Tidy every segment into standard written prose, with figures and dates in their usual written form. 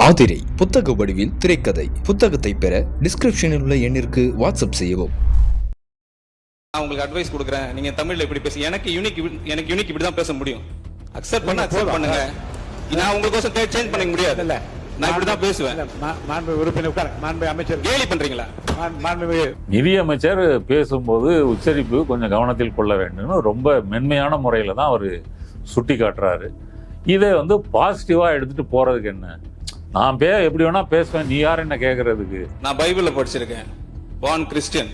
ஆதிரை புத்தக வடிவில் திரைக்கதை. புத்தகத்தை பெற டிஸ்கிரிப்ஷனில் உள்ள எண்ணிற்கு வாட்ஸ்அப் செய்யவும். நான் உங்களுக்கு அட்வைஸ் கொடுக்குறேன். நீங்க தமிழ்ல இப்படி பேசி எனக்கு யூனிக் இப்படி தான் பேச முடியும். அக்செப்ட் பண்ணுங்க. நான் உங்களுக்கு சேஞ்ச் பண்ண முடியாது. இல்ல நான் இப்படி தான் பேசுவேன். மாண்பு உறுப்பினர் மாண்பு அமைச்சர் கேலி பண்றீங்களா? நிதி அமைச்சர் பேசும்போது உச்சரிப்பு கொஞ்சம் கவனத்தில் கொள்ள வேண்டும். ரொம்ப மென்மையான முறையில தான் அவர் சுட்டி காட்டுறாரு. இதை பாசிட்டிவா எடுத்துட்டு போறதுக்கு என்ன? நான் எப்படி வேணா பேசுவேன், நீ யார் என்ன கேட்கறதுக்கு? நான் பைபிள படிச்சிருக்கேன். Born Christian.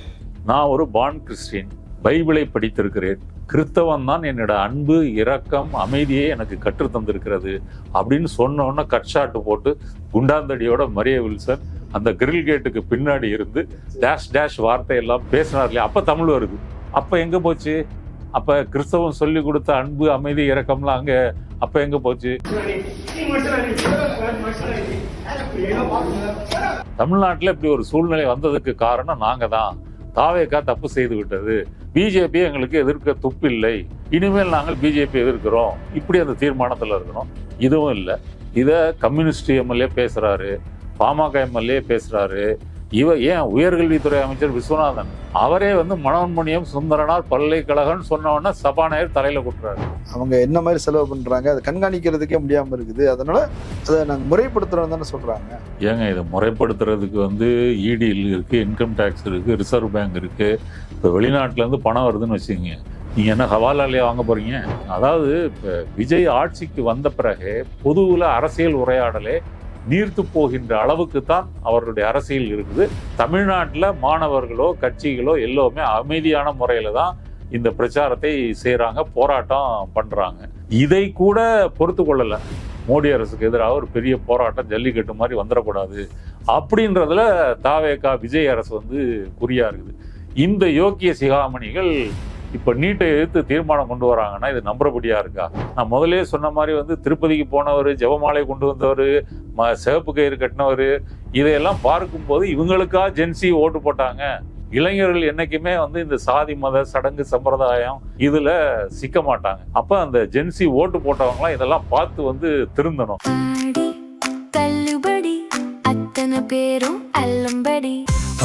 நான் ஒரு பார்ன் கிறிஸ்டியன், பைபிளை படித்திருக்கிறேன். கிறிஸ்தவன் தான் என்னோட அன்பு, இரக்கம், அமைதியை எனக்கு கற்று தந்திருக்கிறது அப்படின்னு சொன்ன கட்ஷாட்டு போட்டு குண்டாந்தடியோட மரிய வில்சன் அந்த கிரில் கேட்டுக்கு பின்னாடி இருந்து டேஷ் டேஷ் வார்த்தையெல்லாம் பேசினார் இல்லையா? அப்ப தமிழ் வருது. அப்ப எங்க போச்சு? அப்ப கிறிஸ்தவன் சொல்லி கொடுத்த அன்பு, அமைதி, இரக்கம்லாம் அங்க அப்ப எங்க போச்சு? தமிழ்நாட்டுல இப்படி ஒரு சூழ்நிலை வந்ததுக்கு காரணம் நாங்க தான். தாவேகா தப்பு செய்து விட்டது. பிஜேபி எங்களுக்கு எதிர்க்க துப்பு இல்லை, இனிமேல் நாங்கள் பிஜேபி எதிர்க்கிறோம், இப்படி அந்த தீர்மானத்துல இருக்கிறோம். இதுவும் இல்லை. இத கம்யூனிஸ்ட் எம்எல்ஏ பேசுறாரு, பாமக எம்எல்ஏ பேசுறாரு. ஏன் உயர்கல்வித்துறை அமைச்சர் விஸ்வநாதன் அவரே மனோன்மணியம் சுந்தரனார் பல்கலைக்கழகம் சொன்ன சபாநாயகர் தலையில குட்டுறாரு. அவங்க என்ன மாதிரி செலவு பண்றாங்க அதை கண்காணிக்கிறதுக்கே முடியாம இருக்குது. அதனால அதை நாங்க முறைப்படுத்துறோம் தானே சொல்றாங்க. ஏங்க இதை முறைப்படுத்துறதுக்கு இடி இருக்கு, இன்கம் டேக்ஸ் இருக்கு, ரிசர்வ் பேங்க் இருக்கு. இப்போ வெளிநாட்டுல இருந்து பணம் வருதுன்னு வச்சுக்கோங்க, நீங்க என்ன ஹவாலாலேயே வாங்க போறீங்க? அதாவது இப்போ விஜய் ஆட்சிக்கு வந்த பிறகு பொதுவில் அரசியல் உரையாடலே நீர்த்து போகின்ற அளவுக்கு தான் அவர்களுடைய அரசியல் இருக்குது. தமிழ்நாட்டில் மாணவர்களோ கட்சிகளோ எல்லோருமே அமைதியான முறையில தான் இந்த பிரச்சாரத்தை செய்யறாங்க, போராட்டம் பண்றாங்க. இதை கூட பொறுத்து கொள்ளல. மோடி அரசுக்கு எதிராக ஒரு பெரிய போராட்டம் ஜல்லிக்கட்டு மாதிரி வந்துடக்கூடாது அப்படின்றதுல தாவேகா விஜய் அரசு குறியா இருக்குது. இந்த யோக்கிய சிகாமணிகள் இப்ப நீட்டை எதிர்த்து தீர்மானம் கொண்டு வராங்கன்னா இது நம்புறபடியா இருக்கா? நான் முதலே சொன்ன மாதிரி திருப்பதிக்கு போனவர், ஜெபமாலை கொண்டு வந்தவர், சிவப்பு கயிறு கட்டினவர், இதையெல்லாம் பார்க்கும்போது இவங்களுக்கா ஜென்சி ஓட்டு போட்டாங்க. இளைஞர்கள் என்னைக்குமே இந்த சாதி மத சடங்கு சம்பிரதாயம் இதுல சிக்க மாட்டாங்க. அப்ப அந்த ஜென்சி ஓட்டு போட்டவங்களாம் இதெல்லாம் பார்த்து திருந்தணும்.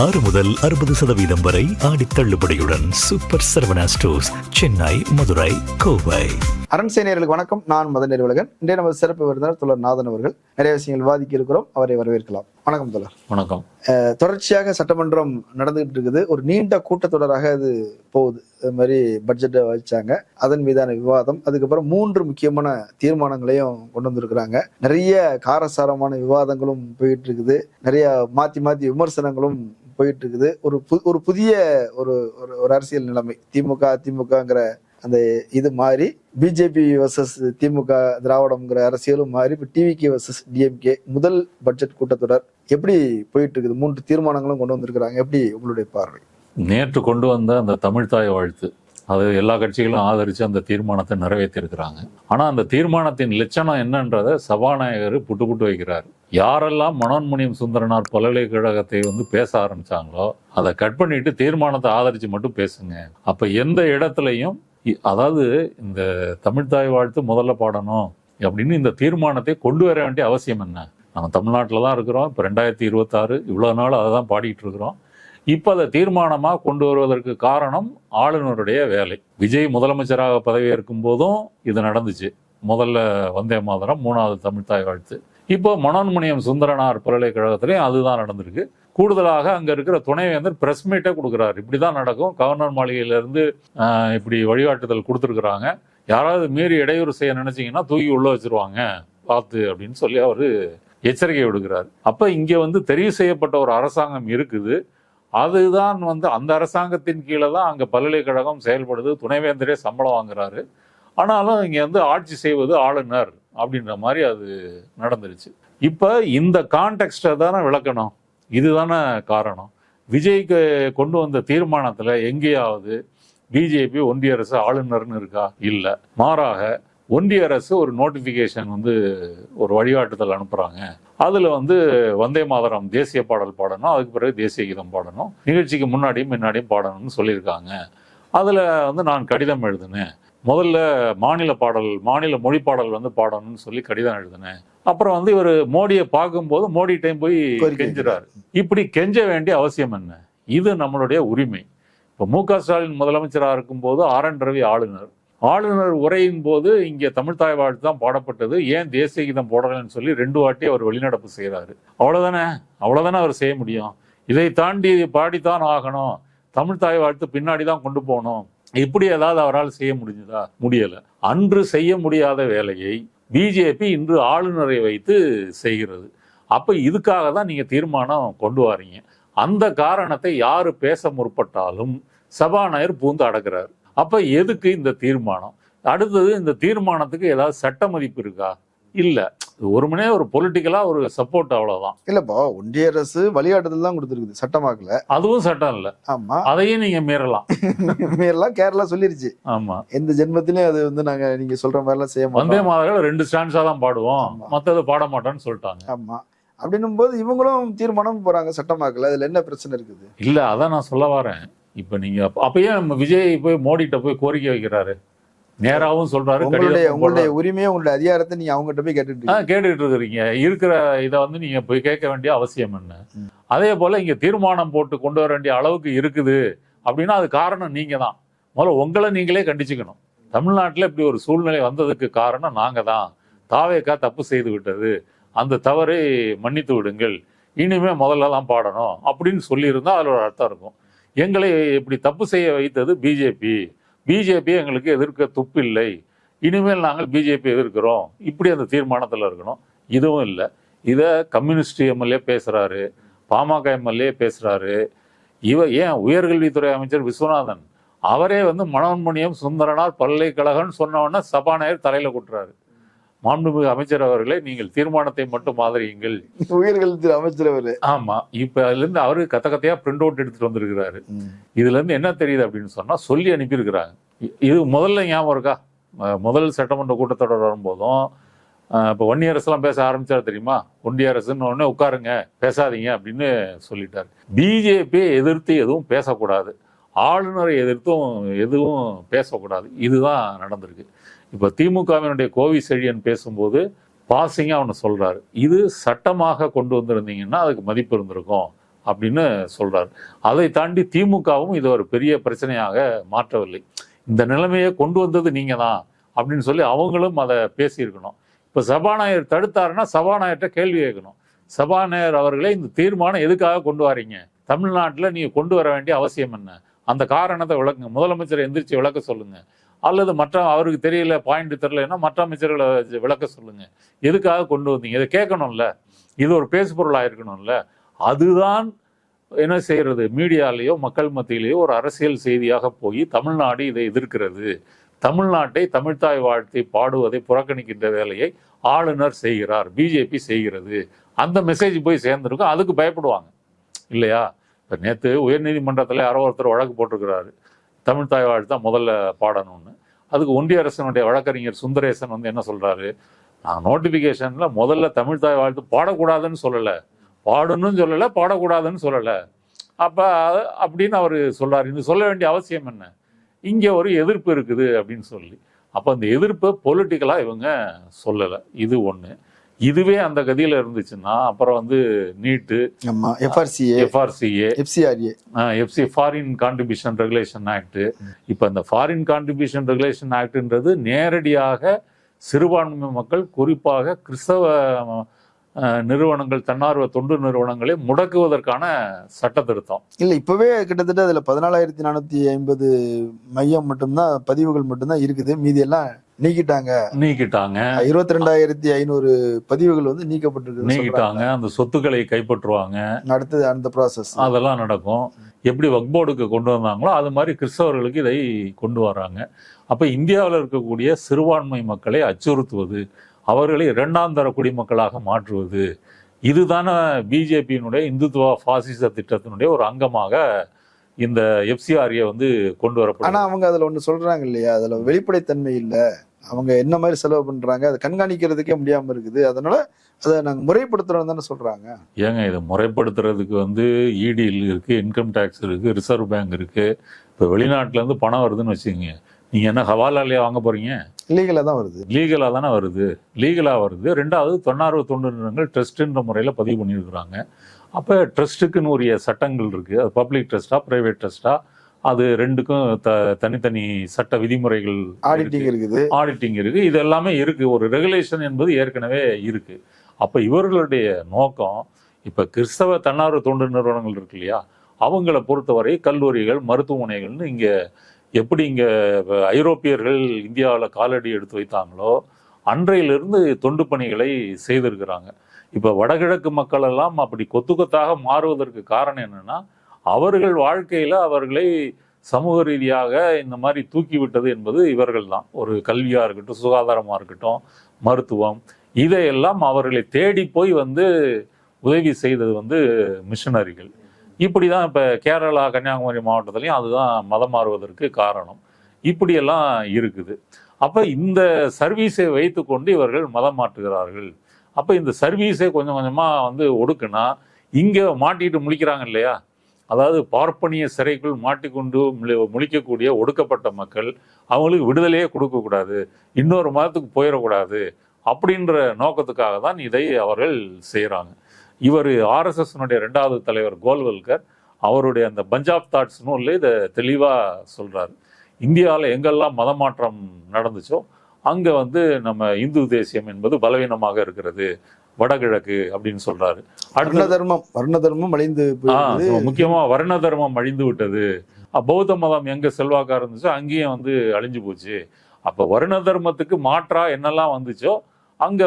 6 முதல் 60% வரை ஆடி தள்ளுபடியுடன் சூப்பர் சரவணா ஸ்டோர்ஸ், சென்னை, மதுரை, கோவை. அரண்சேனையர்களுக்கு வணக்கம். நான் மதன் உலகன். இன்றைய நமது சிறப்பு விருந்தினர் தோழர் நாதன் அவர்கள். நிறைய விஷயங்கள் விவாதிக்க இருக்கிறோம், அவரை வரவேற்கலாம். வணக்கம் தோழர். வணக்கம். தொடர்ச்சியாக சட்டமன்றம் நடந்துகிட்டு இருக்குது. ஒரு நீண்ட கூட்டத்தொடராக அது போகுது. அது மாதிரி பட்ஜெட்டை வச்சாங்க, அதன் மீதான விவாதம், அதுக்கப்புறம் 3 முக்கியமான தீர்மானங்களையும் கொண்டு வந்திருக்கிறாங்க. நிறைய காரசாரமான விவாதங்களும் போயிட்டு இருக்குது, நிறைய மாத்தி மாத்தி விமர்சனங்களும் போயிட்டு இருக்குது. ஒரு புதிய ஒரு அரசியல் நிலைமை. திமுகங்கிற அந்த இது மாறி பிஜேபி வர்சஸ் திமுக திராவிடம்ங்கிற அரசியலும் மாறி இப்போ டிவிகே வர்சஸ் டிஎம்கே. முதல் பட்ஜெட் கூட்டத்தொடர் எப்படி போயிட்டு இருக்குது? 3 தீர்மானங்களும் கொண்டு வந்திருக்கிறாங்க. எப்படி உங்களுடைய பார்வை? நேற்று கொண்டு வந்த அந்த தமிழ்தாய் வாழ்த்து, அது எல்லா கட்சிகளும் ஆதரிச்சு அந்த தீர்மானத்தை நிறைவேற்றி இருக்கிறாங்க. ஆனா அந்த தீர்மானத்தின் லட்சணம் என்னன்றதை சபாநாயகர் புட்டு வைக்கிறார். யாரெல்லாம் மனோன்மணியம் சுந்தரனார் பல்கலைக்கழகத்தை பேச ஆரம்பிச்சாங்களோ அதை கட் பண்ணிட்டு தீர்மானத்தை ஆதரிச்சு மட்டும் பேசுங்க. அப்ப எந்த இடத்துலையும், அதாவது இந்த தமிழ்தாய் வாழ்த்து முதல்ல பாடணும் அப்படின்னு இந்த தீர்மானத்தை கொண்டு வர வேண்டிய அவசியம் என்ன? நம்ம தமிழ்நாட்டில் தான் இருக்கிறோம். இப்போ 2026 இவ்வளவு நாள் அதை தான் பாடிட்டு இருக்கிறோம். இப்போ அதை தீர்மானமாக கொண்டு வருவதற்கு காரணம் ஆளுநருடைய வேலை. விஜய் முதலமைச்சராக பதவியேற்கும் போதும் இது நடந்துச்சு. முதல்ல வந்தே மாதரம், 3வது தமிழ்தாய் வாழ்த்து. இப்போ மனோன்மணியம் சுந்தரனார் பல்கலைக்கழகத்திலையும் அதுதான் நடந்திருக்கு. கூடுதலாக அங்க இருக்கிற துணைவேந்தர் பிரஸ் மீட்டே கொடுக்குறாரு. இப்படிதான் நடக்கும், கவர்னர் மாளிகையிலிருந்து இப்படி வழிகாட்டுதல் கொடுத்துருக்குறாங்க, யாராவது மீறி இடையூறு செய்ய நினைச்சீங்கன்னா தூக்கி உள்ள வச்சிருவாங்க பார்த்து அப்படின்னு சொல்லி அவரு எச்சரிக்கை விடுக்கிறார். அப்ப இங்க தெரிவு செய்யப்பட்ட ஒரு அரசாங்கம் இருக்குது. அதுதான் அந்த அரசாங்கத்தின் கீழே தான் அங்க பல்கலைக்கழகம் செயல்படுது. துணைவேந்தரே சம்பளம் வாங்குறாரு. ஆனாலும் இங்க ஆட்சி செய்வது ஆளுநர் அப்படின்ற மாதிரி அது நடந்துருச்சு. இப்ப இந்த கான்டெக்ஸ்டை தானே விளக்கணும். இதுதானே காரணம். விஜய்க்கு கொண்டு வந்த தீர்மானத்துல எங்கேயாவது பிஜேபி ஒன்றிய அரசு ஆளுநர்னு இருக்கா? இல்ல. மாறாக ஒன்றிய அரசு ஒரு நோட்டிபிகேஷன் ஒரு வழிகாட்டுதல் அனுப்புறாங்க. அதுல வந்தே மாதரம் தேசிய பாடல் பாடணும், அதுக்கு பிறகு தேசிய கீதம் பாடணும், நிகழ்ச்சிக்கு முன்னாடியும் பாடணும்னு சொல்லியிருக்காங்க. அதுல நான் கடிதம் எழுதினேன். முதல்ல மாநில மொழி பாடல் பாடணும்னு சொல்லி கடிதம் எழுதினேன். அப்புறம் வந்து இவர் மோடியை பார்க்கும்போது மோடி டைம் போய் கோரிக்கை கெஞ்சுறாரு. இப்படி கெஞ்ச வேண்டிய அவசியம் என்ன? இது நம்மளுடைய உரிமை. இப்போ மு.க. ஸ்டாலின் முதலமைச்சராக இருக்கும்போது ஆர்.என். ரவி ஆளுநர் உரையின் போது இங்கே தமிழ்த்தாய் வாழ்த்து தான் பாடப்பட்டது, ஏன் தேசிய கீதம் போடலன்னு சொல்லி 2 வாட்டி அவர் வெளிநடப்பு செய்கிறாரு. அவ்வளோதானே அவர் செய்ய முடியும். இதை தாண்டி பாடித்தான் ஆகணும், தமிழ்த்தாய் வாழ்த்து பின்னாடி தான் கொண்டு போகணும், இப்படி ஏதாவது அவரால் செய்ய முடிஞ்சதா? முடியலை. அன்று செய்ய முடியாத வேலையை பிஜேபி இன்று ஆளுநரை வைத்து செய்கிறது. அப்போ இதுக்காக தான் நீங்கள் தீர்மானம் கொண்டு வரீங்க. அந்த காரணத்தை யாரு பேச முற்பட்டாலும் சபாநாயகர் பூந்து அடக்குறாரு. அப்ப எதுக்கு இந்த தீர்மானம்? அடுத்தது, இந்த தீர்மானத்துக்கு ஏதாவது சட்ட மதிப்பு இருக்கா? இல்ல. ஒரு பொலிட்டிக்கலா ஒரு சப்போர்ட், அவ்வளவுதான். இல்லப்பா, ஒன்றிய அரசு வழிகாட்டுதல் தான் கொடுத்துருக்குது, சட்டமாக்கல. அதுவும் சட்டம் இல்ல. ஆமா, அதையும் நீங்க மீறலாம். மீறலாம். கேரளா சொல்லிருச்சு, ஆமா, எந்த ஜென்மத்திலயும் அது வந்து நாங்க நீங்க சொல்ற மாதிரி எல்லாம் செய்ய வந்தே மாட்டோம், மாதர்கள் 2 ஸ்டாண்ட்ஸா தான் பாடுவோம், மத்தது பாட மாட்டோம்னு சொல்லிட்டாங்க. ஆமா. அப்படின்னும் போது இவங்களும் தீர்மானம் போறாங்க, சட்டமாக்கல. அதுல என்ன பிரச்சனை இருக்குது? இல்ல, அதான் நான் சொல்ல வரேன். இப்ப நீங்க அப்பயே விஜய் போய் மோடிட்ட போய் கோரிக்கை வைக்கிறாரு, நேராவும் சொல்றாரு. உங்களுடைய உரிமையை, உங்களுடைய அதிகாரத்தை நீங்க அவங்ககிட்ட போய் கேட்டுட்டு இருக்கிறீங்க. இருக்கிற இதை வந்து நீங்க போய் கேட்க வேண்டிய அவசியம் என்ன? அதே போல இங்க தீர்மானம் போட்டு கொண்டு வர வேண்டிய அளவுக்கு இருக்குது அப்படின்னா அது காரணம் நீங்க தான். முதல்ல உங்களை நீங்களே கண்டிச்சுக்கணும். தமிழ்நாட்டில் இப்படி ஒரு சூழ்நிலை வந்ததுக்கு காரணம் நாங்க தான். தாவேக்கா தப்பு செய்து விட்டது, அந்த தவறை மன்னித்து விடுங்கள், இனிமே முதல்ல தான் பாடணும் அப்படின்னு சொல்லியிருந்தா அதில் ஒரு அர்த்தம் இருக்கும். எங்களை இப்படி தப்பு செய்ய வைத்தது பிஜேபி எங்களுக்கு எதிர்க்க துப்பில்லை, இனிமேல் நாங்கள் பிஜேபி எதிர்க்கிறோம், இப்படி அந்த தீர்மானத்தில் இருக்கணும். இதுவும் இல்லை. இதை கம்யூனிஸ்ட் எம்எல்ஏ பேசுகிறாரு, பாமக எம்எல்ஏ பேசுகிறாரு. ஏன் உயர்கல்வித்துறை அமைச்சர் விஸ்வநாதன் அவரே வந்து மனோன்மணியம் சுந்தரனார் பல்கலைக்கழகம்னு சொன்னவொன்னே சபாநாயகர் தலையில் கொட்டுறாரு. மாண்புமிகு அமைச்சர் அவர்களே, நீங்கள் தீர்மானத்தை மட்டும் ஆதரியுங்கள். உயர்கல்வித்துறை அமைச்சர் அவரு. ஆமா, இப்ப அதுல இருந்து அவரு கத்தையா பிரிண்ட் அவுட் எடுத்துட்டு வந்திருக்கிறாரு. இதுல இருந்து என்ன தெரியுது அப்படின்னு சொன்னா, சொல்லி அனுப்பியிருக்கிறாங்க. இது முதல்ல ஞாபகம் இருக்கா? முதல் சட்டமன்ற கூட்டத்தொடர் வரும்போதும் இப்போ ஒன்றிய அரசுலாம் பேச ஆரம்பிச்சாரு தெரியுமா? ஒன்றிய அரசுன்னு உடனே உட்காருங்க, பேசாதீங்க அப்படின்னு சொல்லிட்டாரு. பிஜேபியை எதிர்த்து எதுவும் பேசக்கூடாது, ஆளுநரை எதிர்த்தும் எதுவும் பேசக்கூடாது. இதுதான் நடந்திருக்கு. இப்போ திமுகவினுடைய கோவி செழியன் பேசும்போது பாசிங்காக அவனை சொல்றாரு, இது சட்டமாக கொண்டு வந்திருந்தீங்கன்னா அதுக்கு மதிப்பு இருந்திருக்கும் அப்படின்னு சொல்றாரு. அதை தாண்டி திமுகவும் இதை ஒரு பெரிய பிரச்சனையாக மாற்றவில்லை. இந்த நிலைமையை கொண்டு வந்தது நீங்க தான் அப்படின்னு சொல்லி அவங்களும் அதை பேசியிருக்கணும். இப்போ சபாநாயகர் தடுத்தாருன்னா சபாநாயகர்கிட்ட கேள்வி கேட்கணும். சபாநாயகர் அவர்களே, இந்த தீர்மானம் எதுக்காக கொண்டு வரீங்க? தமிழ்நாட்டில் நீங்க கொண்டு வர வேண்டிய அவசியம் என்ன? அந்த காரணத்தை விளக்குங்க. முதலமைச்சரை எந்திரிச்சு விளக்க சொல்லுங்க. அல்லது அவருக்கு தெரியல, பாயிண்ட் தெரியலன்னா மற்ற அமைச்சர்களை விளக்க சொல்லுங்க. எதுக்காக கொண்டு வந்தீங்க? இதை கேட்கணும்ல. இது ஒரு பேசுபொருளாக இருக்கணும்ல. அதுதான் என்ன செய்யறது, மீடியாலேயோ மக்கள் மத்தியிலேயோ ஒரு அரசியல் செய்தியாக போய் தமிழ்நாடு இதை எதிர்க்கிறது, தமிழ்நாட்டை தமிழ்த்தாய் வாழ்த்தை பாடுவதை புறக்கணிக்கின்ற வேலையை ஆளுநர் செய்கிறார், பிஜேபி செய்கிறது, அந்த மெசேஜ் போய் சேர்ந்துருக்கும். அதுக்கு பயப்படுவாங்க இல்லையா? இப்போ நேற்று உயர்நீதிமன்றத்தில் யாரோ ஒருத்தர் வழக்கு போட்டிருக்கிறாரு, தமிழ்த்தாய் வாழ்த்து தான் முதல்ல பாடணும்னு. அதுக்கு ஒன்றிய அரசனுடைய வழக்கறிஞர் சுந்தரேசன் வந்து என்ன சொல்றாரு, நான் நோட்டிஃபிகேஷன்ல முதல்ல தமிழ்த்தாய் வாழ்த்து பாடக்கூடாதுன்னு சொல்லலை, பாடணும்னு சொல்லலை, பாடக்கூடாதுன்னு சொல்லலை. அப்போ அப்படின்னு அவர் சொல்றாரு. இது சொல்ல வேண்டிய அவசியம் என்ன? இங்கே ஒரு எதிர்ப்பு இருக்குது அப்படின்னு சொல்லி. அப்போ அந்த எதிர்ப்பை பொலிட்டிக்கலாக இவங்க சொல்லலை. இது ஒன்று. இதுவே அந்த கதியில் இருந்துச்சுன்னா அப்புறம் வந்து நீட்டு, FCA foreign contribution regulation act. இப்போ இந்த ஃபாரின் கான்ட்ரிபியூஷன் ரெகுலேஷன் ஆக்ட்ன்றது நேரடியாக சிறுபான்மை மக்கள், குறிப்பாக கிறிஸ்தவ நிறுவனங்கள், தன்னார்வ தொண்டு நிறுவனங்களை முடக்குவதற்கான சட்ட திருத்தம். இல்லை, இப்பவே கிட்டத்தட்ட அதுல 14,450 மையம் மட்டும்தான், பதிவுகள் மட்டும்தான் இருக்குது. மீதி எல்லாம் நீக்கிட்டாங்க. 22,500 பதிவுகள் வந்து நீக்கிட்டாங்க. அந்த சொத்துக்களை கைப்பற்றுவாங்க. அடுத்தது அந்த ப்ராசஸ் அதெல்லாம் நடக்கும். எப்படி வக்ஃப் போர்டுக்கு கொண்டு வந்தாங்களோ அது மாதிரி கிறிஸ்தவர்களுக்கு இதை கொண்டு வராங்க. அப்ப இந்தியாவில் இருக்கக்கூடிய சிறுபான்மை மக்களை அச்சுறுத்துவது, அவர்களை 2ஆம் தர குடிமக்களாக மாற்றுவது, இதுதான பிஜேபியினுடைய இந்துத்துவ பாசிச திட்டத்தினுடைய ஒரு அங்கமாக இந்த எஃப்சிஆர்ஏ வந்து கொண்டு வரப்படும். ஆனா அவங்க அதுல ஒண்ணு சொல்றாங்க இல்லையா, அதுல வெளிப்படைத்தன்மை இல்ல, அவங்க என்ன மாதிரி செலவு பண்றாங்க அதை கண்காணிக்கிறதுக்கே முடியாம இருக்குது, அதனால அதை நாங்க முறைப்படுத்துறோம் தானே சொல்றாங்க. ஏங்க, இதை முறைப்படுத்துறதுக்கு வந்து இடி இருக்கு, இன்கம் டேக்ஸ் இருக்கு, ரிசர்வ் பேங்க் இருக்கு. இப்போ வெளிநாட்டுல இருந்து பணம் வருதுன்னு வச்சுக்கோங்க, நீங்க என்ன ஹவாலாலேயே வாங்க போறீங்க? லீகலாக தான் வருது. லீகலாக தானே வருது, லீகலாக வருது. ரெண்டாவது தன்னார்வ தொண்டு நிறுவனங்கள் ட்ரஸ்ட்டுன்ற முறையில் பதிவு பண்ணியிருக்கிறாங்க. அப்போ ட்ரஸ்ட்டுக்குன்னு உரிய சட்டங்கள் இருக்குது. அது பப்ளிக் ட்ரஸ்டா ப்ரைவேட் ட்ரஸ்டா, அது ரெண்டுக்கும் தனித்தனி சட்ட விதிமுறைகள், ஆடிட்டிங் இருக்குது. ஆடிட்டிங் இருக்குது. இது எல்லாமே இருக்குது. ஒரு ரெகுலேஷன் என்பது ஏற்கனவே இருக்குது. அப்போ இவர்களுடைய நோக்கம், இப்போ கிறிஸ்தவ தன்னார்வ தொண்டு நிறுவனங்கள் இருக்கு இல்லையா, அவங்கள பொறுத்தவரை கல்லூரிகள், மருத்துவமனைகள்னு இங்கே எப்படி இங்கே ஐரோப்பியர்கள் இந்தியாவில் காலடி எடுத்து வைத்தாங்களோ அன்றையிலிருந்து தொண்டு பணிகளை செய்திருக்கிறாங்க. இப்போ வடகிழக்கு மக்கள் எல்லாம் அப்படி கொத்து கொத்தாக மாறுவதற்கு காரணம் என்னன்னா, அவர்கள் வாழ்க்கையில் அவர்களை சமூக ரீதியாக இந்த மாதிரி தூக்கி விட்டது என்பது இவர்கள் தான். ஒரு கல்வியாக இருக்கட்டும், சுகாதாரமாக இருக்கட்டும், மருத்துவம், இதையெல்லாம் அவர்களை தேடி போய் உதவி செய்தது மிஷனரிகள். இப்படி தான் இப்போ கேரளா, கன்னியாகுமரி மாவட்டத்துலையும் அதுதான் மதம் மாறுவதற்கு காரணம். இப்படியெல்லாம் இருக்குது. அப்போ இந்த சர்வீஸை வைத்து கொண்டு இவர்கள் மதம் மாற்றுகிறார்கள். அப்போ இந்த சர்வீஸை கொஞ்சம் கொஞ்சமாக ஒடுக்குனா இங்கே மாட்டிட்டு முழிக்கிறாங்க இல்லையா, அதாவது பார்ப்பனிய சிறைக்குள் மாட்டிக்கொண்டு முழிக்கக்கூடிய ஒடுக்கப்பட்ட மக்கள், அவங்களுக்கு விடுதலையே கொடுக்கக்கூடாது, இன்னொரு மதத்துக்கு போயிடக்கூடாது அப்படின்ற நோக்கத்துக்காக தான் இதை அவர்கள் செய்கிறாங்க. இவர் ஆர்எஸ்எஸ்னுடைய 2வது தலைவர் கோல்வல்கர் அவருடைய அந்த பஞ்சாப் தாட்ஸ் நூலில் இதை தெளிவாக சொல்கிறார். இந்தியாவில் எங்கெல்லாம் மதமாற்றம் நடந்துச்சோ அங்கே நம்ம இந்து தேசியம் என்பது பலவீனமாக இருக்கிறது, வடகிழக்கு அப்படின்னு சொல்றாரு. வர்ண தர்மம் அழிந்து, முக்கியமா வர்ண தர்மம் அழிந்து விட்டது. பௌத்த மதம் எங்க செல்வாக்கா இருந்துச்சோ அங்கேயும் அழிஞ்சு போச்சு. அப்ப வர்ண தர்மத்துக்கு மாற்றா என்னெல்லாம் வந்துச்சோ அங்க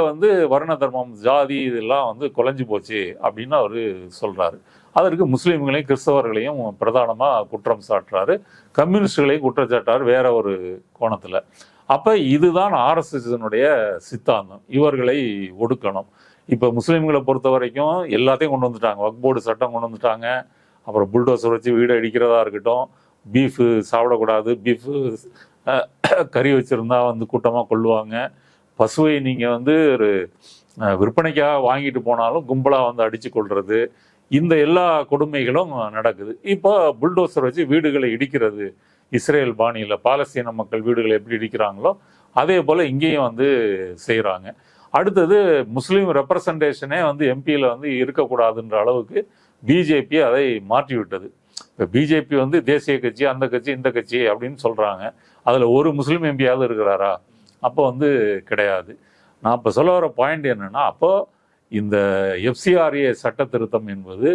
வர்ண தர்மம், ஜாதி இதெல்லாம் குலைஞ்சு போச்சு அப்படின்னு அவரு சொல்றாரு. அதற்கு முஸ்லீம்களையும் கிறிஸ்தவர்களையும் பிரதானமா குற்றம் சாட்டுறாரு, கம்யூனிஸ்டுகளையும் குற்றச்சாட்டாரு வேற ஒரு கோணத்துல. அப்ப இதுதான் ஆர்எஸ்எஸ்னுடைய சித்தாந்தம், இவர்களை ஒடுக்கணும். இப்போ முஸ்லீம்களை பொறுத்த வரைக்கும் எல்லாத்தையும் கொண்டு வந்துட்டாங்க. வக்ஃப் போர்டு சட்டம் கொண்டு வந்துட்டாங்க. அப்புறம் புல்டோசர் வச்சு வீடு அடிக்கிறதா இருக்கட்டும், பீஃபு சாப்பிடக்கூடாது, பீஃபு கறி வச்சுருந்தா கூட்டமாக கொள்ளுவாங்க. பசுவை நீங்கள் ஒரு விற்பனைக்காக வாங்கிட்டு போனாலும் கும்பலாக அடித்து கொள்வது, இந்த எல்லா கொடுமைகளும் நடக்குது. இப்போ புல்டோசர் வச்சு வீடுகளை இடிக்கிறது, இஸ்ரேல் பாணியில் பாலஸ்தீன மக்கள் வீடுகளை எப்படி இடிக்கிறாங்களோ அதே போல் இங்கேயும் செய்கிறாங்க. அடுத்தது முஸ்லீம் ரெப்ரசன்டேஷனே எம்பியில் இருக்கக்கூடாதுன்ற அளவுக்கு பிஜேபி அதை மாற்றி விட்டது. இப்போ பிஜேபி தேசிய கட்சி, அந்த கட்சி, இந்த கட்சி அப்படின்னு சொல்கிறாங்க. அதில் ஒரு முஸ்லீம் எம்பியாவது இருக்கிறாரா? அப்போ கிடையாது. நான் இப்போ சொல்ல வர பாயிண்ட் என்னென்னா, அப்போது இந்த எஃப்சிஆர்ஏ சட்ட திருத்தம் என்பது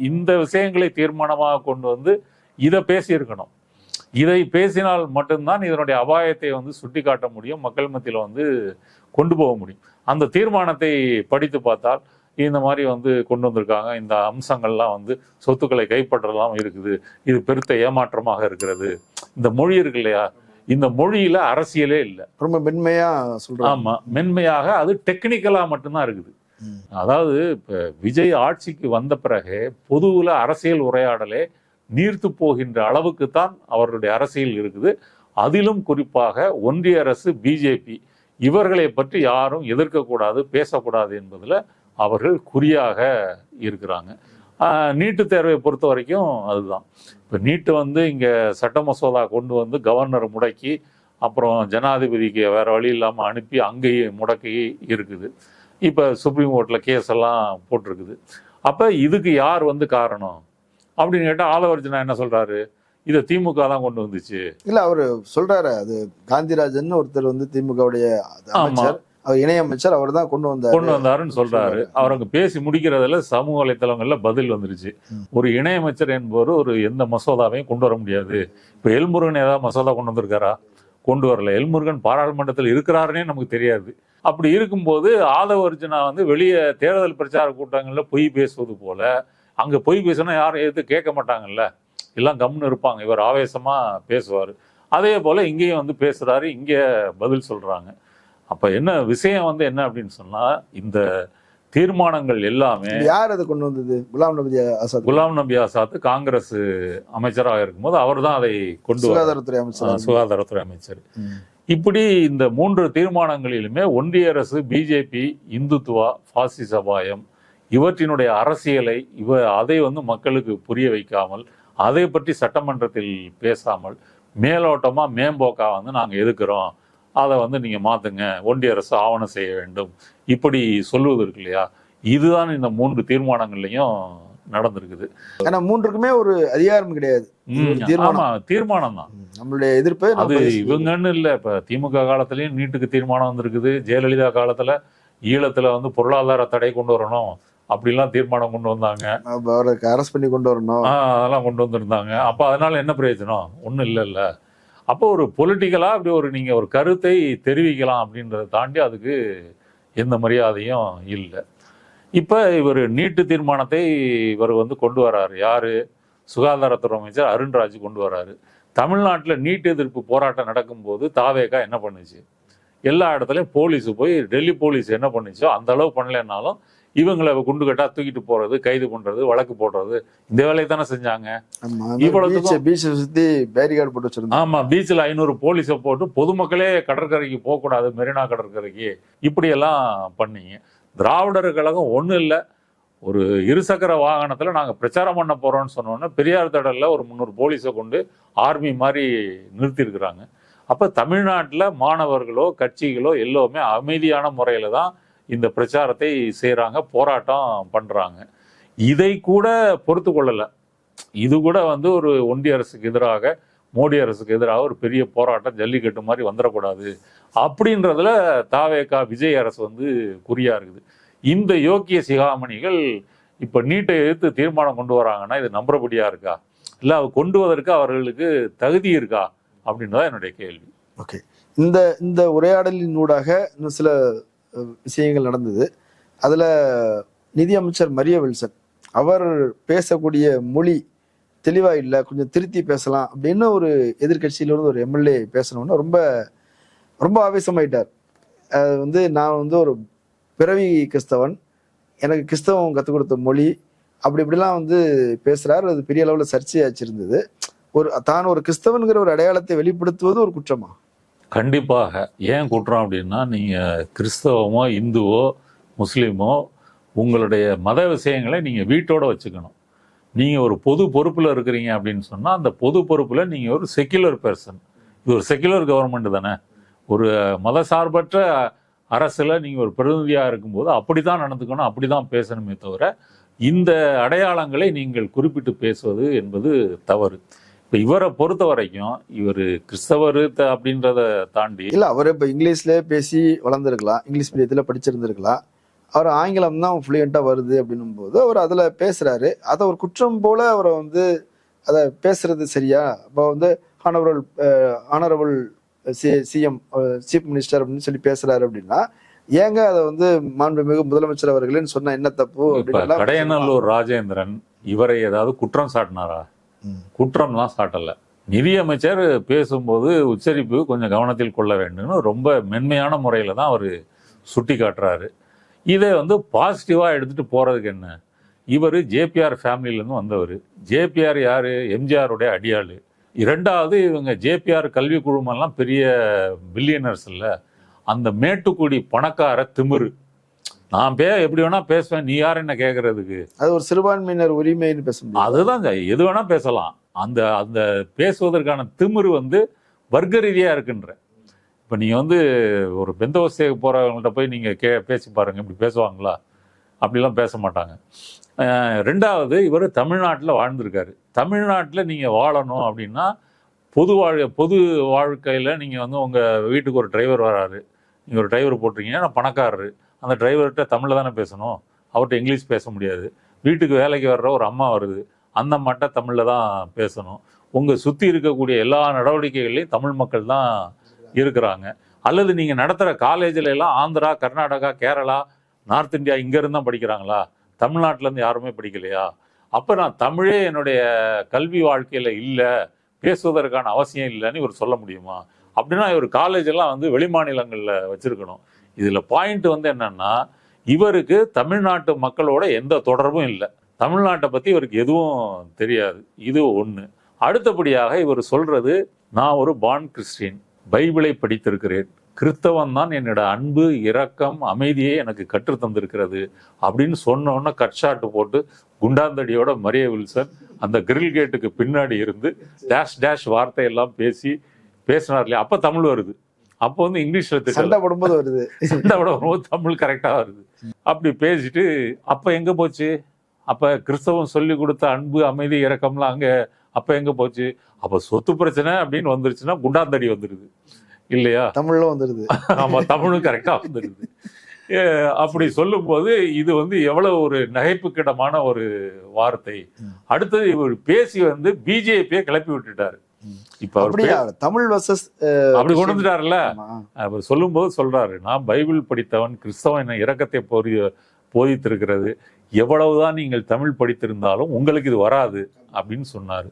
இந்த விஷயங்களை தீர்மானமாக கொண்டு இதை பேசியிருக்கணும். இதை பேசினால் மட்டும்தான் இதனுடைய அபாயத்தை சுட்டி காட்ட முடியும், மக்கள் மத்தியில் கொண்டு போக முடியும். அந்த தீர்மானத்தை படித்து பார்த்தால் இந்த மாதிரி கொண்டு வந்திருக்காங்க, இந்த அம்சங்கள்லாம் சொத்துக்களை கைப்பற்றலாம் இருக்குது, இது பெருத்த ஏமாற்றமாக இருக்கிறது. இந்த மொழி இருக்கு இல்லையா, இந்த மொழியில அரசியலே இல்லை, ரொம்ப மென்மையா சொல்றாங்க. ஆமா, மென்மையாக அது டெக்னிக்கலா மட்டும்தான் இருக்குது. அதாவது இப்ப விஜய் ஆட்சிக்கு வந்த பிறகு பொதுவில் அரசியல் உரையாடலே நீர்த்து போகின்ற அளவுக்கு தான் அவர்களுடைய அரசியல் இருக்குது. அதிலும் குறிப்பாக ஒன்றிய அரசு, பிஜேபி, இவர்களை பற்றி யாரும் எதிர்க்கக்கூடாது, பேசக்கூடாது என்பதில் அவர்கள் குறியாக இருக்கிறாங்க. நீட்டு தேர்வை பொறுத்த வரைக்கும் அதுதான். இப்போ நீட்டு இங்கே சட்ட மசோதா கொண்டு கவர்னர் முடக்கி, அப்புறம் ஜனாதிபதிக்கு வேற வழி இல்லாமல் அனுப்பி அங்கேயும் முடக்கி இருக்குது. இப்போ சுப்ரீம் கோர்ட்டில் கேஸ் எல்லாம் போட்டிருக்குது. அப்போ இதுக்கு யார் காரணம் அப்படின்னு கேட்டால் ஆதவர்ஜனா என்ன சொல்றாரு, இதை திமுக தான் கொண்டு வந்துச்சு. இல்ல, அவரு சொல்றாரு, அது காந்திராஜன் ஒருத்தர் திமுகவுடைய அமைச்சர், அவர் இணையமைச்சர், அவர் தான் கொண்டு வந்தாருன்னு சொல்றாரு. அவர் அங்க பேசி முடிக்கிறதுல சமூக வலைத்தளங்கள்ல பதில் வந்துருச்சு. ஒரு இணையமைச்சர் என்பவர் எந்த மசோதாவையும் கொண்டு வர முடியாது. இப்ப எல்முருகன் ஏதாவது மசோதா கொண்டு வந்திருக்காரா? கொண்டு வரல. எல்முருகன் பாராளுமன்றத்தில் இருக்கிறாருன்னே நமக்கு தெரியாது. அப்படி இருக்கும்போது ஆதவர்ஜனா வெளியே தேர்தல் பிரச்சார கூட்டங்கள்ல பொய் பேசுவது போல, அங்க பொய் பேசினா யாரும் எது கேட்க மாட்டாங்கல்ல, எல்லாம் கம்னு இருப்பாங்க. இவர் ஆவேசமா பேசுவார். அதே போல இங்கேயும் பேசுறாரு, இங்கே பதில் சொல்றாங்க. அப்ப என்ன விஷயம் என்ன அப்படின்னு சொன்னா, இந்த தீர்மானங்கள் எல்லாமே யார் அதை கொண்டு வந்தது? குலாம் நபி ஆசாத் காங்கிரஸ் அமைச்சராக இருக்கும்போது அவர் தான் அதை கொண்டு சுகாதாரத்துறை அமைச்சர். இப்படி இந்த 3 தீர்மானங்களிலுமே ஒன்றிய அரசு, பிஜேபி, இந்துத்துவா, பாசிச அபாயம், இவற்றினுடைய அரசியலை அதை மக்களுக்கு புரிய வைக்காமல், அதை பற்றி சட்டமன்றத்தில் பேசாமல், மேலோட்டமாக மேம்போக்கா வந்து நாங்கள் எதுக்குறோம், அதை வந்து நீங்கள் மாற்றுங்க, ஒன்றிய அரசு ஆவணம் செய்ய வேண்டும், இப்படி சொல்லுவது இருக்கு இல்லையா, இதுதான் இந்த 3 தீர்மானங்கள்லையும் நடந்திருக்குது. ஏன்னா 3க்குமே ஒரு அதிகாரம் கிடையாது. ஆமா, தீர்மானம் தான். நம்மளுடைய எதிர்ப்பு அது இவங்கன்னு இல்லை. இப்போ திமுக காலத்திலயும் நீட்டுக்கு தீர்மானம் வந்திருக்குது. ஜெயலலிதா காலத்துல ஈழத்துல வந்து பொருளாதார தடை கொண்டு வரணும் அப்படிலாம் தீர்மானம் கொண்டு வந்தாங்க. அவருக்கு அரெஸ்ட் பண்ணி கொண்டு வரணும், அதெல்லாம் கொண்டு வந்திருந்தாங்க. அப்போ அதனால என்ன பிரயோஜனம்? ஒன்றும் இல்லைல்ல. அப்போ ஒரு பொலிட்டிக்கலா அப்படி ஒரு நீங்க ஒரு கருத்தை தெரிவிக்கலாம் அப்படின்றத தாண்டி அதுக்கு எந்த மரியாதையும் இல்லை. இப்போ இவர் நீட்டு தீர்மானத்தை இவர் வந்து கொண்டு வராரு. யாரு? சுகாதாரத்துறை அமைச்சர் அருண்ராஜ் கொண்டு வராரு. தமிழ்நாட்டில் நீட் எதிர்ப்பு போராட்டம் நடக்கும்போது தாவேகா என்ன பண்ணுச்சு? எல்லா இடத்துலையும் போலீஸு போய் டெல்லி போலீஸ் என்ன பண்ணுச்சோ அந்த அளவு பண்ணலைன்னாலும் இவங்களை குண்டு கட்டா தூக்கிட்டு போறது, கைது பண்றது, வழக்கு போடுறது, இந்த வேலையை தானே செஞ்சாங்க. ஆமா, பீச்சில் 500 போலீஸை போட்டு பொதுமக்களே கடற்கரைக்கு போகக்கூடாது, மெரினா கடற்கரைக்கு, இப்படி எல்லாம் பண்ணீங்க. திராவிடர் கழகம் ஒன்றும் இல்லை, ஒரு இருசக்கர வாகனத்தில் நாங்கள் பிரச்சாரம் பண்ண போகிறோம்னு சொன்னோன்னா பெரியார் திடலில் ஒரு 300 போலீஸை கொண்டு ஆர்மி மாதிரி நிறுத்தியிருக்கிறாங்க. அப்போ தமிழ்நாட்டில் மாணவர்களோ கட்சிகளோ எல்லோருமே அமைதியான முறையில் தான் இந்த பிரச்சாரத்தை செய்கிறாங்க, போராட்டம் பண்ணுறாங்க. இதை கூட பொறுத்து கொள்ளலை. இது கூட வந்து ஒரு ஒன்றிய அரசுக்கு எதிராக, மோடி அரசுக்கு எதிராக ஒரு பெரிய போராட்டம் ஜல்லிக்கட்டு மாதிரி வந்துடக்கூடாது அப்படின்றதுல தாவேகா விஜய் அரசு வந்து குறியா இருக்குது. இந்த யோக்கிய சிகாமணிகள் இப்போ நீட்டை எதிர்த்து தீர்மானம் கொண்டு வராங்கன்னா இது நம்புறபடியா இருக்கா, இல்லை கொண்டு வருவதற்கு அவர்களுக்கு தகுதி இருக்கா அப்படின்றதான் என்னுடைய கேள்வி. ஓகே, இந்த உரையாடலின் ஊடாக இன்னும் சில விஷயங்கள் நடந்தது. அதில் நிதியமைச்சர் மரிய வில்சன் அவர் பேசக்கூடிய மொழி தெளிவாக இல்லை, கொஞ்சம் திருத்தி பேசலாம் அப்படின்னு ஒரு எதிர்கட்சியிலிருந்து ஒரு எம்எல்ஏ பேசணும்னு ரொம்ப ரொம்ப ஆவேசமாயிட்டார். அது வந்து நான் வந்து ஒரு பிறவி கிறிஸ்தவன், எனக்கு கிறிஸ்தவம் கற்றுக் கொடுத்த மொழி, அப்படி இப்படிலாம் வந்து பேசுகிறார். அது பெரிய அளவில் சர்ச்சையாச்சிருந்தது. தான் ஒரு கிறிஸ்தவன்கிற ஒரு அடையாளத்தை வெளிப்படுத்துவது ஒரு குற்றமா? கண்டிப்பாக. ஏன் குற்றம் அப்படின்னா, நீங்கள் கிறிஸ்தவமோ இந்துவோ முஸ்லீமோ உங்களுடைய மத விஷயங்களை நீங்கள் வீட்டோட வச்சுக்கணும். நீங்கள் ஒரு பொது பொறுப்பில் இருக்கிறீங்க அப்படின்னு சொன்னால் அந்த பொது பொறுப்பில் நீங்கள் ஒரு செக்யுலர் பர்சன். இது ஒரு செக்யுலர் கவர்மெண்ட் தானே. ஒரு மதசார்பற்ற அரசில் நீங்கள் ஒரு பிரதிநிதியாக இருக்கும்போது அப்படி தான் நடந்துக்கணும், அப்படி தான் பேசணுமே தவிர இந்த அடையாளங்களை நீங்கள் குறிப்பிட்டு பேசுவது என்பது தவறு. இப்போ இவரை பொறுத்த வரைக்கும் இவர் கிறிஸ்தவர் அப்படின்றத தாண்டி இல்லை, அவர் இப்போ இங்கிலீஷ்லேயே பேசி வளர்ந்துருக்கலாம், இங்கிலீஷ் மீடியத்தில் படிச்சிருந்துருக்கலாம், அவர் ஆங்கிலம் தான் ஃப்ளூயண்ட்டாக வருது அப்படின்னும் போது அவர் அதில் பேசுகிறாரு. அதை ஒரு குற்றம் போல் அவரை வந்து அதை பேசுறது சரியா? இப்போ வந்து ஆனரபிள் சிஎம் சீஃப் மினிஸ்டர் அப்படின்னு சொல்லி பேசுறாரு அப்படின்னா ஏங்க அதை வந்து மாண்புமிகு முதலமைச்சர் அவர்கள்னு சொன்னா என்ன தப்பு? கடையநல்லூர் ராஜேந்திரன் இவரை ஏதாவது குற்றம் சாட்டினாரா? குற்றம்லாம் சாட்டல. நிதியமைச்சர் பேசும்போது உச்சரிப்பு கொஞ்சம் கவனத்தில் கொள்ள வேண்டும்னு ரொம்ப மென்மையான முறையில தான் அவர் சுட்டி காட்டுறாரு. இதை வந்து பாசிட்டிவா எடுத்துட்டு போறதுக்கு என்ன? இவர் ஜேபிஆர் ஃபேமிலியிலேருந்து வந்தவர். ஜேபிஆர் யாரு? எம்ஜிஆருடைய அடியாளு. இரண்டாவது, இவங்க ஜேபிஆர் கல்வி குழுமெல்லாம் பெரிய பில்லியனர்ஸ் இல்லை. அந்த மேட்டுக்குடி பணக்கார திமிரு. நான் எப்படி வேணா பேசுவேன், நீ யார் என்ன கேட்கறதுக்கு? அது ஒரு சிறுபான்மையினர் உரிமைன்னு பேச முடியும். அதுதான், எது வேணா பேசலாம். அந்த அந்த பேசுவதற்கான திமிரு வந்து வர்க்க ரீதியா இருக்குன்ற. இப்போ நீங்க வந்து ஒரு பெந்தோஸ்தேக்கு போறவங்கள்ட்ட போய் நீங்க பேசி பாருங்க, இப்படி பேசுவாங்களா? அப்படிலாம் பேச மாட்டாங்க. ரெண்டாவது, இவர் தமிழ்நாட்டில் வாழ்ந்திருக்காரு. தமிழ்நாட்டில் நீங்கள் வாழணும் அப்படின்னா பொது வாழ்க்கையில் நீங்கள் வந்து உங்கள் வீட்டுக்கு ஒரு டிரைவர் வராரு, நீங்கள் ஒரு டிரைவர் போட்டிருக்கீங்க, நான் பணக்காரரு, அந்த டிரைவர்கிட்ட தமிழில் தானே பேசணும், அவர்கிட்ட இங்கிலீஷ் பேச முடியாது. வீட்டுக்கு வேலைக்கு வர்ற ஒரு அம்மா வருது, அந்த அம்மாட்ட தமிழில் தான் பேசணும். உங்கள் சுற்றி இருக்கக்கூடிய எல்லா நடவடிக்கைகள்லையும் தமிழ் மக்கள் தான் இருக்கிறாங்க. அல்லது நீங்கள் நடத்துகிற காலேஜில் எல்லாம் ஆந்திரா, கர்நாடகா, கேரளா, நார்த் இந்தியா இங்கேருந்து தான் படிக்கிறாங்களா? தமிழ்நாட்டிலேருந்து யாருமே படிக்கலையா? அப்போ நான் தமிழே என்னுடைய கல்வி வாழ்க்கையில் இல்லை, பேசுவதற்கான அவசியம் இல்லைன்னு இவர் சொல்ல முடியுமா? அப்படின்னா இவர் காலேஜெல்லாம் வந்து வெளிமாநிலங்களில் வச்சுருக்கணும். இதில் பாயிண்ட் வந்து என்னன்னா, இவருக்கு தமிழ்நாட்டு மக்களோட எந்த தொடர்பும் இல்லை, தமிழ்நாட்டை பற்றி இவருக்கு எதுவும் தெரியாது. இது ஒன்று. அடுத்தபடியாக இவர் சொல்றது, நான் ஒரு பான் கிறிஸ்டின், பைபிளை படித்திருக்கிறேன், கிறிஸ்தவன் தான் என்னோட அன்பு, இரக்கம், அமைதியை எனக்கு கற்றுத்தந்திருக்கிறது அப்படின்னு சொன்னோன்னா கட்ஷாட்டு போட்டு குண்டாந்தடியோட மரிய வில்சன் அந்த கிரில் கேட்டுக்கு பின்னாடி இருந்து டேஷ் டேஷ் வார்த்தையெல்லாம் பேசினார் இல்லையா, அப்போ தமிழ் வருது. அப்போ வந்து இங்கிலீஷ்ல சண்டை போடும்போது வருது, சண்டை போடும்போது தமிழ் கரெக்டா வருது. அப்படி பேசிட்டு அப்ப எங்க போச்சு? அப்ப கிறிஸ்தவம் சொல்லி கொடுத்த அன்பு, அமைதி, இரக்கம்லாம் அங்க அப்ப எங்க போச்சு? அப்ப சொத்து பிரச்சனை அப்படின்னு வந்துருச்சுன்னா குண்டாந்தடி வந்துடுது இல்லையா? தமிழ்ல வந்துருது. ஆமா, தமிழும் கரெக்டா வந்துடுது. அப்படி சொல்லும் போது இது வந்து எவ்வளவு ஒரு நகைப்புக்கிடமான ஒரு வார்த்தை. அடுத்தது இவர் பேசி வந்து பிஜேபியை கிளப்பி விட்டுட்டாரு. இப்ப அவர் தமிழ் வர்சஸ் அப்படி கொண்டு வந்துட்டாருல்ல. அவர் சொல்லும் போது சொல்றாரு, நான் பைபிள் படித்தவன், கிறிஸ்தவன் இரக்கத்தை போதித்திருக்கிறது, எவ்வளவுதான் நீங்கள் தமிழ் படித்திருந்தாலும் உங்களுக்கு இது வராது அப்படின்னு சொன்னாரு.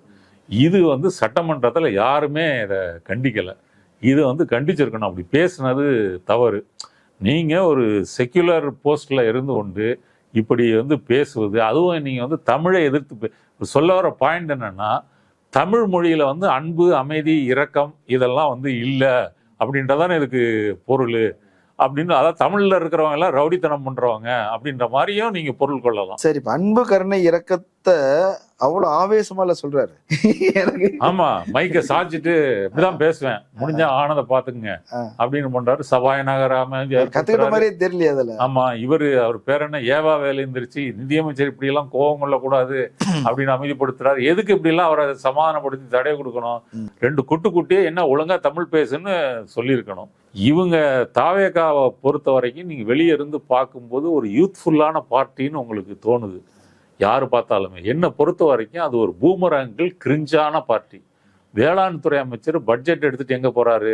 இது வந்து சட்டமன்றத்துல யாருமே இதை கண்டிக்கல. இது வந்து கண்டிச்சிருக்கணும். அப்படி பேசுனது தவறு. நீங்க ஒரு செக்யுலர் போஸ்ட்ல இருந்து கொண்டு இப்படி வந்து பேசுவது, அதுவும் நீங்க வந்து தமிழை எதிர்த்து சொல்ல வர பாயிண்ட் என்னன்னா, தமிழ் மொழியில வந்து அன்பு, அமைதி, இரக்கம் இதெல்லாம் வந்து இல்லை அப்படின்றதானே இதுக்கு பொருள் அப்படின்னு. அதாவது தமிழ்ல இருக்கிறவங்க எல்லாம் ரவுடித்தனம் பண்றவங்க அப்படின்ற மாதிரியும் நீங்க பொருள் கொள்ளலாம். சரி, இப்ப அன்பு, கருணை, இரக்கத்தை அவ்வளவு ஆவேசமா சொல்றாரு. எனக்கு ஆமா, மைக்க சாச்சிட்டு இப்படிதான் பேசுவேன், முடிஞ்சா ஆனதை பாத்துக்குங்க அப்படின்னு பண்றாரு. சபாநாயகராம கத்துக்கிட்ட மாதிரியே தெரியலையே அதுல. ஆமா, அவர் பேர் என்ன, ஏவா வேலைந்திருச்சு, நிதியமைச்சர் இப்படி எல்லாம் கோபம் கொள்ளக்கூடாது அப்படின்னு அமைதிப்படுத்துறாரு. எதுக்கு இப்படி எல்லாம் அவரை சமாதானப்படுத்தி தடை கொடுக்கணும்? 2 குட்டியே என்ன ஒழுங்கா தமிழ் பேசுன்னு சொல்லியிருக்கணும். இவங்க தாவேகாவை பொறுத்த வரைக்கும் நீங்க வெளியே இருந்து பார்க்கும்போது ஒரு யூத்ஃபுல்லான பார்ட்டின்னு உங்களுக்கு தோணுது. யாரு பார்த்தாலுமே என்னை பொறுத்த வரைக்கும் அது ஒரு பூமராங்கிள் கிரிஞ்சான பார்ட்டி. வேளாண் துறை அமைச்சர் பட்ஜெட் எடுத்துட்டு எங்க போறாரு?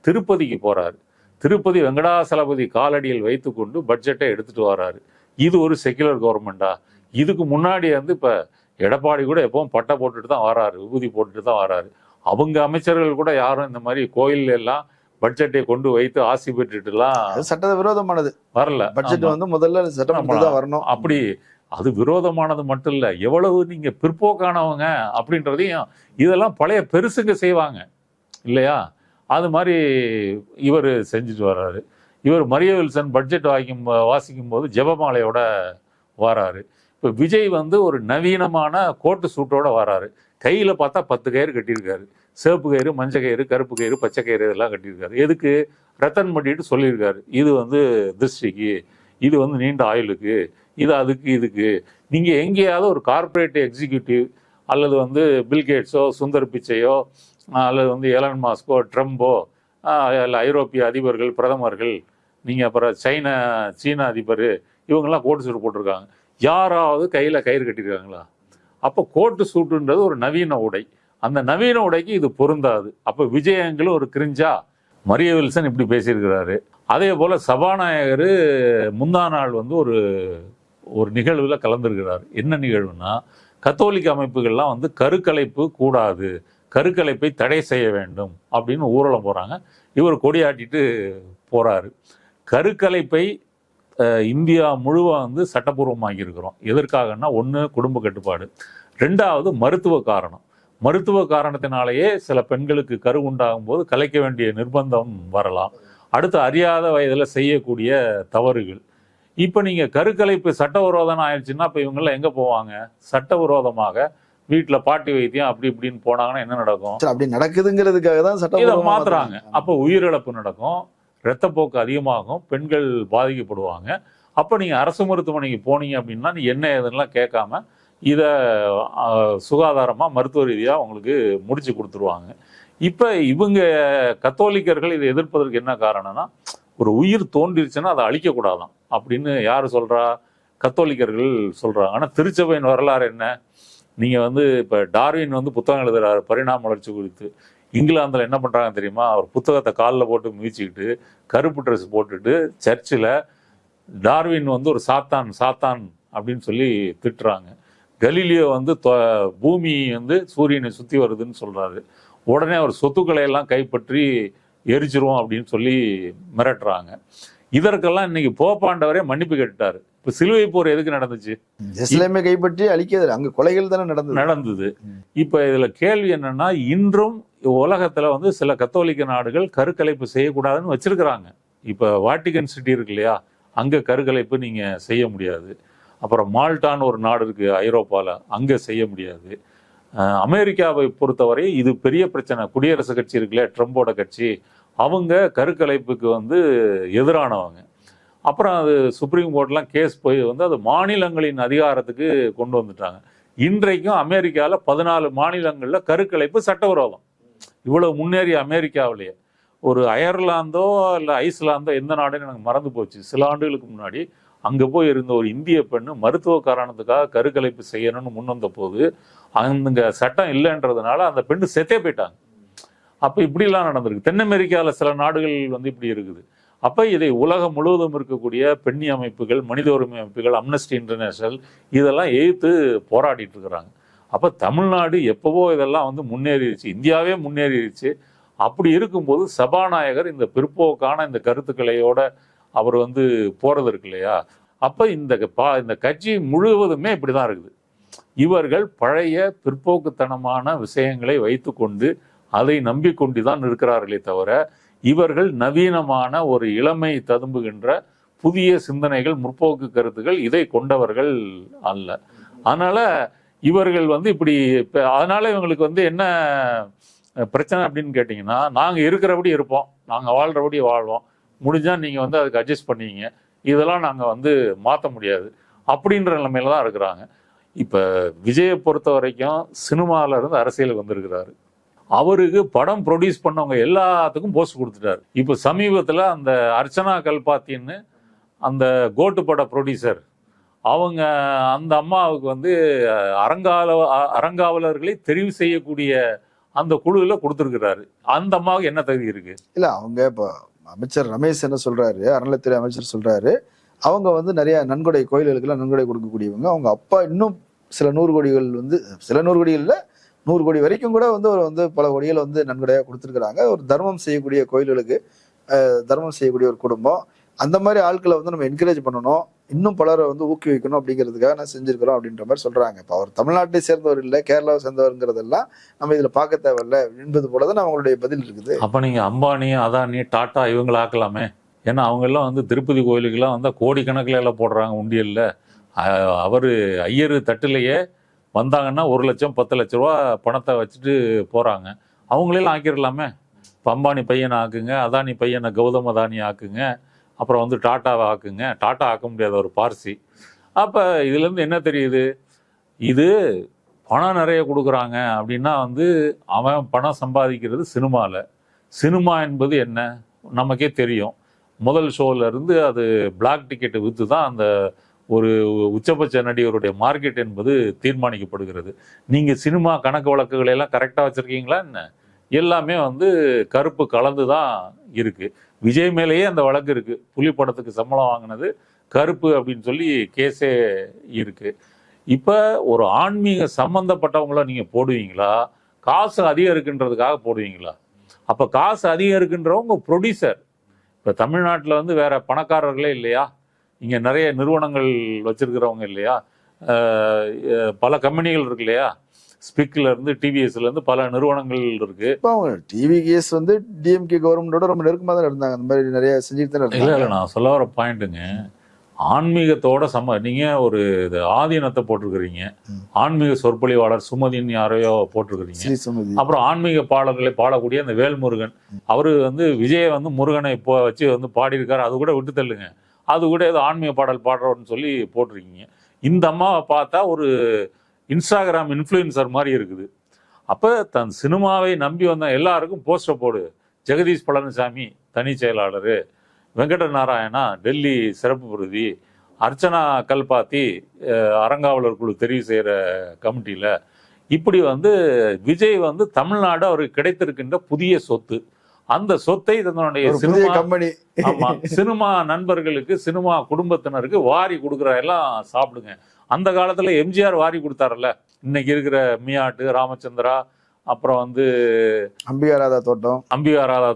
திருப்பதிக்கு போறாரு. திருப்பதி வெங்கடாசலபதி காலடியில் வைத்துக்கொண்டு பட்ஜெட்டை எடுத்துட்டு வராரு. இது ஒரு செக்யுலர் கவர்மெண்டா? இதுக்கு முன்னாடி வந்து இப்ப எடப்பாடி கூட எப்பவும் பட்டை போட்டுட்டு தான் வராரு, விபூதி போட்டுட்டு தான் வராரு. அவங்க அமைச்சர்கள் கூட யாரும் இந்த மாதிரி கோயில் எல்லாம் பட்ஜெட்டை கொண்டு வைத்து ஆசி பெற்றுட்டுலாம் சட்ட விரோதமானது வரல. பட்ஜெட் வந்து முதல்ல சட்டமன்றத்துல வரணும். அப்படி அது விரோதமானது மட்டும் இல்ல, எவ்வளவு நீங்க பிற்போக்கானவங்க அப்படின்றதையும் இதெல்லாம் பழைய பெருசுங்க செய்வாங்க இல்லையா? அது மாதிரி இவர் செஞ்சுட்டு வர்றாரு. இவர் மரிய வில்சன் பட்ஜெட் வாசிக்கும் போது ஜெபமாலையோட வராரு. இப்போ விஜய் வந்து ஒரு நவீனமான கோட்டு சூட்டோட வராரு. கையில பார்த்தா 10 கயிறு கட்டியிருக்காரு. சிவப்பு கயிறு, மஞ்சள் கயிறு, கருப்பு கயிறு, பச்சை கயிறு இதெல்லாம் கட்டியிருக்காரு. எதுக்கு? ரத்தன் பண்ணிட்டு சொல்லியிருக்காரு, இது வந்து திருஷ்டிக்கு, இது வந்து நீண்ட ஆயுளுக்கு, இது அதுக்கு இதுக்கு. நீங்க எங்கேயாவது ஒரு கார்பரேட் எக்ஸிக்யூட்டிவ் அல்லது வந்து பில்கேட்ஸோ, சுந்தர் பிச்சையோ, அல்லது வந்து எலன் மாஸ்கோ, ட்ரம்போ, இல்லை ஐரோப்பிய அதிபர்கள், பிரதமர்கள், நீங்க அப்புறம் சீன அதிபர், இவங்கெல்லாம் கோட்டு சூட்டு போட்டிருக்காங்க. யாராவது கையில கயிறு கட்டியிருக்காங்களா? அப்போ கோட்டு சூட்டுன்றது ஒரு நவீன உடை. அந்த நவீன உடைக்கு இது பொருந்தாது. அப்போ விஜயங்களும் ஒரு கிரிஞ்சா? மரிய வில்சன் இப்படி பேசியிருக்கிறாரு. அதே போல சபாநாயகர் முந்தா நாள் வந்து ஒரு நிகழ்வுல கலந்துருக்கிறார். என்ன நிகழ்வுனா, கத்தோலிக்க அமைப்புகள்லாம் வந்து கருக்கலைப்பு கூடாது, கருக்கலைப்பை தடை செய்ய வேண்டும் அப்படின்னு ஊர்வலம் போறாங்க. இவர் கொடியாட்டிட்டு போறாரு. கருக்கலைப்பை இந்தியா முழுவ வந்து சட்டப்பூர்வமாகி இருக்கிறோம். எதற்காகனா, 1 குடும்ப கட்டுப்பாடு, 2வது மருத்துவ காரணம். மருத்துவ காரணத்தினாலேயே சில பெண்களுக்கு கரு உண்டாகும் போது கலைக்க வேண்டிய நிர்பந்தம் வரலாம். அடுத்து அறியாத வயதில் செய்யக்கூடிய தவறுகள். இப்போ நீங்கள் கருக்கலைப்பு சட்டவிரோதம் ஆயிடுச்சுன்னா இப்போ இவங்கெல்லாம் எங்கே போவாங்க? சட்டவிரோதமாக வீட்டில் பாட்டி வைத்தியம் அப்படி இப்படின்னு போனாங்கன்னா என்ன நடக்கும்? அப்படி நடக்குதுங்கிறதுக்காக தான் சட்டம் இதை மாத்துறாங்க. அப்போ உயிரிழப்பு நடக்கும், இரத்தப்போக்கு அதிகமாகும், பெண்கள் பாதிக்கப்படுவாங்க. அப்போ நீங்கள் அரசு மருத்துவமனைக்கு போனீங்க அப்படின்னா நீ என்ன ஏதுன்னெலாம் கேட்காம இதை சுகாதாரமாக மருத்துவ ரீதியாக உங்களுக்கு முடிச்சு கொடுத்துருவாங்க. இப்போ இவங்க கத்தோலிக்கர்கள் இதை எதிர்ப்பதற்கு என்ன காரணம்னா, ஒரு உயிர் தோன்றிருச்சுன்னா அதை அழிக்கக்கூடாதான் அப்படின்னு யார் சொல்கிறா? கத்தோலிக்கர்கள் சொல்கிறாங்க. ஆனால் திருச்சபையின் வரலாறு என்ன? நீங்கள் வந்து இப்போ டார்வின் வந்து புத்தகம் எழுதுறாரு பரிணாம வளர்ச்சி குறித்து. இங்கிலாந்தில் என்ன பண்ணுறாங்க தெரியுமா? அவர் புத்தகத்தை காலில் போட்டு மிதிச்சுக்கிட்டு கருப்பு ட்ரெஸ் போட்டுட்டு சர்ச்சில் டார்வின் வந்து ஒரு சாத்தான் அப்படின்னு சொல்லி திட்டுறாங்க. கலீலியோ வந்து பூமி வந்து சூரியனை சுற்றி வருதுன்னு சொல்கிறாரு. உடனே அவர் சொத்துக்களை எல்லாம் கைப்பற்றி எரிச்சிருவோம் அப்படின்னு சொல்லி மிரட்டுறாங்க. இதற்கெல்லாம் இன்னைக்கு போப்பாண்டவரே மன்னிப்பு கேட்டுட்டாரு. இப்போ சிலுவை போர் எதுக்கு நடந்துச்சு? இஸ்லாமை கைப்பற்றி அழிக்கிறது, அங்கே கொலைகள் தானே நடந்தது. இப்போ இதில் கேள்வி என்னன்னா, இன்றும் உலகத்தில் வந்து சில கத்தோலிக்க நாடுகள் கருக்கலைப்பு செய்யக்கூடாதுன்னு வச்சிருக்கிறாங்க. இப்போ வாட்டிகன் சிட்டி இருக்கு இல்லையா, அங்கே கருக்கலைப்பு நீங்கள் செய்ய முடியாது. அப்புறம் மால்டான்னு ஒரு நாடு இருக்குது ஐரோப்பாவில், அங்கே செய்ய முடியாது. அமெரிக்காவை பொறுத்தவரை இது பெரிய பிரச்சனை. குடியரசுக் கட்சி இருக்குல்ல, ட்ரம்போட கட்சி, அவங்க கருக்கலைப்புக்கு வந்து எதிரானவங்க. அப்புறம் அது சுப்ரீம் கோர்ட்லாம் கேஸ் போய் வந்து அது மாநிலங்களின் அதிகாரத்துக்கு கொண்டு வந்துட்டாங்க. இன்றைக்கும் அமெரிக்காவில் 14 மாநிலங்களில் கருக்கலைப்பு சட்டவிரோதம். இவ்வளவு முன்னேறிய அமெரிக்காவிலேயே ஒரு அயர்லாந்தோ இல்லை ஐஸ்லாந்தோ எந்த நாடுன்னு எனக்கு மறந்து போச்சு, சில ஆண்டுகளுக்கு முன்னாடி அங்கே போய் இருந்த ஒரு இந்திய பெண்ணு மருத்துவ காரணத்துக்காக கருக்கலைப்பு செய்யணும்னு முன் வந்த போது அங்கே சட்டம் இல்லைன்றதுனால அந்த பெண்ணு செத்தே போயிட்டாங்க. அப்போ இப்படிலாம் நடந்திருக்கு. தென் அமெரிக்காவில் சில நாடுகள் வந்து இப்படி இருக்குது. அப்போ இதை உலகம் முழுவதும் இருக்கக்கூடிய பெண்ணி அமைப்புகள், மனித உரிமை அமைப்புகள், அம்னஸ்டி இன்டர்நேஷனல் இதெல்லாம் எதிர்த்து போராடிட்டு இருக்கிறாங்க. அப்போ தமிழ்நாடு எப்போவோ இதெல்லாம் வந்து முன்னேறிடுச்சு, இந்தியாவே முன்னேறிடுச்சு. அப்படி இருக்கும்போது சபாநாயகர் இந்த பிற்போக்கான இந்த கருத்துக்களையோட அவர் வந்து போறது இருக்கு இல்லையா? அப்போ இந்த கட்சி முழுவதுமே இப்படிதான் இருக்குது. இவர்கள் பழைய பிற்போக்குத்தனமான விஷயங்களை வைத்துக்கொண்டு அதை நம்பிக்கொண்டுதான் இருக்கிறார்களே தவிர இவர்கள் நவீனமான ஒரு இளமை ததும்புகின்ற புதிய சிந்தனைகள், முற்போக்கு கருத்துக்கள் இதை கொண்டவர்கள் அல்ல. அதனால இவர்கள் வந்து இப்படி அதனால இவங்களுக்கு வந்து என்ன பிரச்சனை அப்படின்னு கேட்டிங்கன்னா, நாங்கள் இருக்கிறபடி இருப்போம், நாங்கள் வாழ்கிறபடி வாழ்வோம், முடிஞ்சால் நீங்கள் வந்து அதுக்கு அட்ஜஸ்ட் பண்ணிங்க, இதெல்லாம் நாங்கள் வந்து மாற்ற முடியாது அப்படின்ற நிலைமையில தான் இருக்கிறாங்க. இப்போ விஜயை பொறுத்த வரைக்கும் சினிமாவில் இருந்து அரசியலுக்கு வந்திருக்கிறாரு. அவருக்கு படம் ப்ரொடியூஸ் பண்ணவங்க எல்லாத்துக்கும் போஸ்ட் கொடுத்துட்டாரு. இப்போ சமீபத்தில் அந்த அர்ச்சனா கல்பாத்தின்னு அந்த கோட்டு பட ப்ரொடியூசர், அவங்க அந்த அம்மாவுக்கு வந்து அறங்காவலர்களை தெரிவு செய்யக்கூடிய அந்த குழுவில் கொடுத்துருக்கிறாரு. அந்த அம்மாவுக்கு என்ன தகுதி இருக்கு? இல்லை, அவங்க இப்போ அமைச்சர் ரமேஷ் என்ன சொல்றாரு, அறநிலைத்துறை அமைச்சர் சொல்றாரு, அவங்க வந்து நிறைய நன்கொடை கோயில்களுக்கெல்லாம் நன்கொடை கொடுக்கக்கூடியவங்க. அவங்க அப்பா இன்னும் சில 100 கோடிகள் வந்து, சில 100 கோடி இல்லை 100 கோடி வரைக்கும் கூட வந்து அவர் வந்து பல கோடிகள் வந்து நன்கொடையாக கொடுத்துருக்குறாங்க. ஒரு தர்மம் செய்யக்கூடிய கோயில்களுக்கு தர்மம் செய்யக்கூடிய ஒரு குடும்பம். அந்த மாதிரி ஆட்களை வந்து நம்ம என்கரேஜ் பண்ணணும், இன்னும் பலரை வந்து ஊக்குவிக்கணும் அப்படிங்கிறதுக்காக நான் செஞ்சிருக்கிறோம் அப்படின்ற மாதிரி சொல்றாங்க. இப்போ அவர் தமிழ்நாட்டை சேர்ந்தவர் இல்லை, கேரளாவை சேர்ந்தவருங்கிறதெல்லாம் நம்ம இதில் பார்க்க தேவையில்லை என்பது போலதான் அவங்களுடைய பதில் இருக்குது. அப்போ நீங்கள் அம்பானி, அதானி, டாட்டா இவங்களை ஆக்கலாமே. ஏன்னா அவங்க எல்லாம் வந்து திருப்பதி கோயிலுக்கெல்லாம் வந்து கோடிக்கணக்கில் எல்லாம் போடுறாங்க உண்டியல்ல. அவர் ஐயர் தட்டுலையே வந்தாங்கன்னா 1 லட்சம் 10 லட்ச ரூபா பணத்தை வச்சுட்டு போகிறாங்க. அவங்களெல்லாம் ஆக்கிடலாமே. இப்போ அம்பானி பையனை ஆக்குங்க, அதானி பையனை கௌதம் அதானி ஆக்குங்க, அப்புறம் வந்து டாட்டாவை ஆக்குங்க. டாட்டா ஆக்க முடியாத ஒரு பார்சி. அப்போ இதுலேருந்து என்ன தெரியுது, இது பணம் நிறைய கொடுக்குறாங்க அப்படின்னா வந்து அவன் பணம் சம்பாதிக்கிறது சினிமாவில். சினிமா என்பது என்ன நமக்கே தெரியும். முதல் ஷோவிலேருந்து அது பிளாக் டிக்கெட்டை விற்று தான் அந்த ஒரு உச்சபட்ச நடிகருடைய மார்க்கெட் என்பது தீர்மானிக்கப்படுகிறது. நீங்கள் சினிமா கணக்கு வழக்குகளை எல்லாம் கரெக்டாக வச்சுருக்கீங்களா என்ன? எல்லாமே வந்து கருப்பு கலந்து தான் இருக்குது. விஜய் மேலேயே அந்த வழக்கு இருக்குது. புலி படத்துக்கு சம்பளம் வாங்கினது கருப்பு அப்படின்னு சொல்லி கேஸே இருக்குது. இப்போ ஒரு ஆன்மீக சம்மந்தப்பட்டவங்கள நீங்கள் போடுவீங்களா, காசு அதிகம் இருக்குன்றதுக்காக போடுவீங்களா? அப்போ காசு அதிகம் இருக்குன்றவங்க ப்ரொடியூசர். இப்போ தமிழ்நாட்டில் வந்து வேற பணக்காரர்களே இல்லையா? இங்கே நிறைய நிறுவனங்கள் வச்சிருக்கிறவங்க இல்லையா? பல கம்பெனிகள் இருக்கு இல்லையா? ஸ்பிக்ல இருந்து டிவிஎஸ்ல இருந்து பல நிறுவனங்கள் இருக்கு. இப்போ அவங்க டிவிஎஸ் வந்து டிஎம்கே கவர்மெண்டோட ரொம்ப நெருக்கமாக தான் இருந்தாங்க. அந்த மாதிரி நிறைய செஞ்சுட்டு தான் இருந்தாங்க. இல்லை நான் சொல்ல வர பாயிண்ட்டுங்க, ஆன்மீகத்தோட நீங்க ஒரு ஆதீனத்தை போட்டிருக்கிறீங்க, ஆன்மீக சொற்பொழிவாளர் சுமதின்னு யாரையோ போட்டிருக்கிறீங்க, அப்புறம் ஆன்மீக பாடல்களை பாடக்கூடிய அந்த வேல்முருகன், அவரு வந்து விஜயை வந்து முருகனை இப்போ வச்சு வந்து பாடியிருக்காரு. அது கூட விட்டு தள்ளுங்க, அது கூட ஏதோ ஆன்மீக பாடல் பாடுறோன்னு சொல்லி போட்டிருக்கீங்க. இந்த அம்மாவை பார்த்தா ஒரு இன்ஸ்டாகிராம் இன்ஃப்ளூயன்சர் மாதிரி இருக்குது. அப்போ தன் சினிமாவை நம்பி வந்த எல்லாருக்கும் போஸ்டர் போடு. ஜெகதீஷ் பழனிசாமி தனி செயலாளர், வெங்கட நாராயணா டெல்லி சிறப்பு பிரதி, அர்ச்சனா கல்பாத்தி அறங்காவலர் குழு தெரிவு செய்கிற கமிட்டியில், இப்படி வந்து விஜய் வந்து தமிழ்நாடு அவருக்கு கிடைத்திருக்கின்ற புதிய சொத்து. அந்த சொத்தை தன்னுடைய சினிமா நண்பர்களுக்கு, சினிமா குடும்பத்தினருக்கு வாரி கொடுக்குற எல்லாம் சாப்பிடுங்க. அந்த காலத்துல எம்ஜிஆர் வாரி கொடுத்தாருல்ல, இன்னைக்கு இருக்கிற மியாட்டு, ராமச்சந்திரா, அப்புறம் வந்து அம்பிகாராதா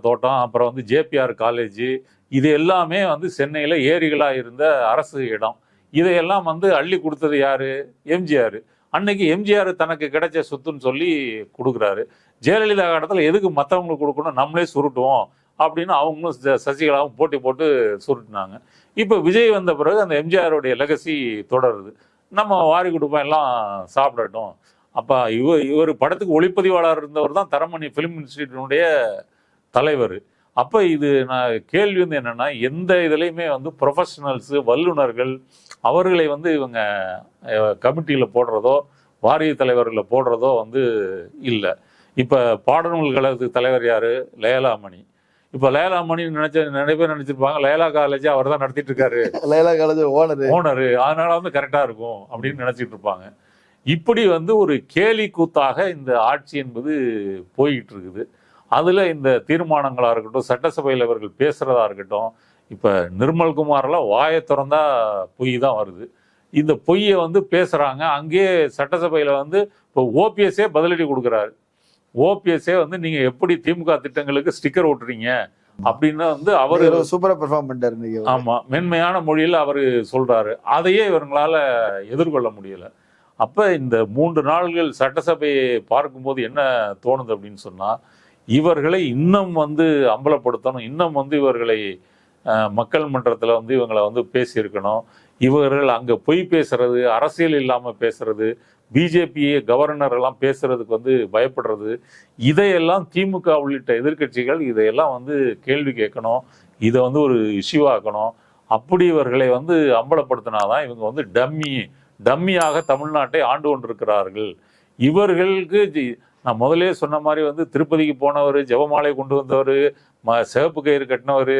தோட்டம், அப்புறம் வந்து ஜேபிஆர் காலேஜ், இது எல்லாமே வந்து சென்னையில ஏரிகளா இருந்த அரசு இடம். இதையெல்லாம் வந்து அள்ளி கொடுத்தது யாரு? எம்ஜிஆர். அன்னைக்கு எம்ஜிஆர் தனக்கு கிடைச்ச சொத்துன்னு சொல்லி கொடுக்குறாரு. ஜெயலலிதா காலத்தில் எதுக்கு மற்றவங்களுக்கு கொடுக்கணும், நம்மளே சுருட்டுவோம் அப்படின்னு அவங்களும் சசிகலாவும் போட்டி போட்டு சுருட்டினாங்க. இப்போ விஜய் வந்த பிறகு அந்த எம்ஜிஆருடைய லெகசி தொடருது. நம்ம வாரி குடும்பம் எல்லாம் சாப்பிடட்டும். அப்போ இவர் படத்துக்கு ஒளிப்பதிவாளர் இருந்தவர் தான் தரமணி ஃபிலிம் இன்ஸ்டிடியூட்டினுடைய தலைவர். அப்போ இது நான் கேள்வி வந்து என்னென்னா, எந்த இதுலேயுமே வந்து ப்ரொஃபஷனல்ஸு வல்லுநர்கள் அவர்களை வந்து இவங்க கமிட்டியில் போடுறதோ வாரிய தலைவர்களில் போடுறதோ வந்து இல்லை. இப்போ பாடநூல் கழகத்துக்கு தலைவர் யார்? லேலாமணி. இப்போ லேலாமணி நிறைய பேர் நினச்சிருப்பாங்க லேலா காலேஜ் அவர் தான் நடத்திட்டு இருக்காரு, லேலா காலேஜ் ஓனரு, அதனால வந்து கரெக்டாக இருக்கும் அப்படின்னு நினச்சிட்டு இருப்பாங்க. இப்படி வந்து ஒரு கேலி கூத்தாக இந்த ஆட்சி என்பது போய்கிட்டு இருக்குது. அதில் இந்த தீர்மானங்களாக இருக்கட்டும், சட்டசபையில் இவர்கள் பேசுகிறதா இருக்கட்டும், இப்போ நிர்மல்குமாரெல்லாம் வாயை திறந்தா பொய் தான் வருது. இந்த பொய்யை வந்து பேசுகிறாங்க. அங்கேயே சட்டசபையில் வந்து இப்போ ஓபிஎஸ்ஸே பதிலடி கொடுக்குறாரு. ஓபிஎஸ்ஸே வந்து நீங்கள் எப்படி திமுக திட்டங்களுக்கு ஸ்டிக்கர் ஓட்டுறீங்க அப்படின்னு வந்து அவர் சூப்பராக பெர்ஃபார்ம் பண்ணிட்டாரு. ஆமாம், மென்மையான மொழியில் அவர் சொல்கிறாரு. அதையே இவங்களால எதிர்கொள்ள முடியலை. அப்போ இந்த 3 நாள்கள் சட்டசபையை பார்க்கும்போது என்ன தோணுது அப்படின்னு சொன்னால், இவர்களை இன்னும் வந்து அம்பலப்படுத்தணும், இன்னும் வந்து இவர்களை மக்கள் மன்றத்தில் வந்து இவங்களை வந்து பேசியிருக்கணும். இவர்கள் அங்கே பொய் பேசுறது, அரசியல் இல்லாமல் பேசுறது, பிஜேபி கவர்னர் எல்லாம் பேசுறதுக்கு வந்து பயப்படுறது, இதையெல்லாம் திமுக உள்ளிட்ட எதிர்க்கட்சிகள் இதையெல்லாம் வந்து கேள்வி கேட்கணும், இதை வந்து ஒரு இஷ்யூ ஆக்கணும். அப்படி இவர்களை வந்து அம்பலப்படுத்தினாதான் இவங்க வந்து டம்மியாக தமிழ்நாட்டை ஆண்டு கொண்டிருக்கிறார்கள். இவர்களுக்கு நான் முதலே சொன்ன மாதிரி வந்து திருப்பதிக்கு போனவர், ஜெபமாலை கொண்டு வந்தவர், சிவப்பு கயிறு கட்டினவர்,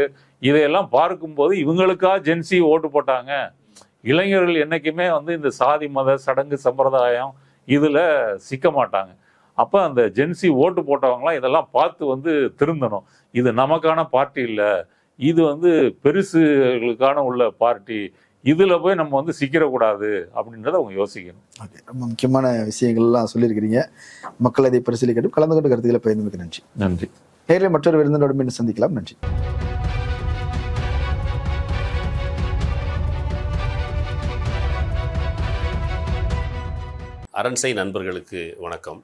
இதையெல்லாம் பார்க்கும்போது இவங்களுக்கா ஜென்சி ஓட்டு போட்டாங்க. இளைஞர்கள் என்றைக்குமே வந்து இந்த சாதி மத சடங்கு சம்பிரதாயம் இதில் சிக்க மாட்டாங்க. அப்போ அந்த ஜென்சி ஓட்டு போட்டவங்களாம் இதெல்லாம் பார்த்து வந்து திருந்தணும். இது நமக்கான பார்ட்டி இல்லை, இது வந்து பெருசுகளுக்கான உள்ள பார்ட்டி, இதில் போய் நம்ம வந்து சிக்கிடக்கூடாது அப்படின்றத அவங்க யோசிக்கணும். ஓகே, ரொம்ப முக்கியமான விஷயங்கள்லாம் சொல்லியிருக்கிறீங்க. மக்கள் அதை பரிசீலிக்கட்டும். கலந்து கொண்ட கருத்துக்களை பயந்துமிக்க நன்றி. நன்றி. நேரில் மற்றொரு விருந்தினோடு மீண்டும் சந்திக்கலாம். நன்றி. அரண்சை நண்பர்களுக்கு வணக்கம்.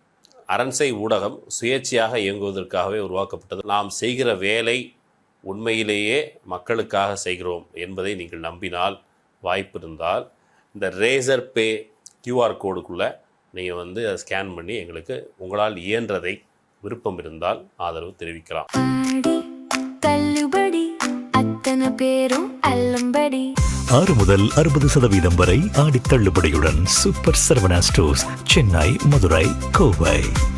அரண்சை ஊடகம் சுயேட்சையாக இயங்குவதற்காகவே உருவாக்கப்பட்டது. நாம் செய்கிற வேலை உண்மையிலேயே மக்களுக்காக செய்கிறோம் என்பதை நீங்கள் நம்பினால், வாய்ப்பு இருந்தால் இந்த ரேசர் பே கியூஆர் கோடுக்குள்ளே நீங்கள் வந்து அதை ஸ்கேன் பண்ணி எங்களுக்கு உங்களால் இயன்றதை விருப்பம் இருந்தால் ஆதரவு தெரிவிக்கலாம். பேரும் 6 முதல் 60% வரை ஆடி தள்ளுபடியுடன் சூப்பர் சரவணா ஸ்டோர்ஸ், சென்னை, மதுரை, கோவை.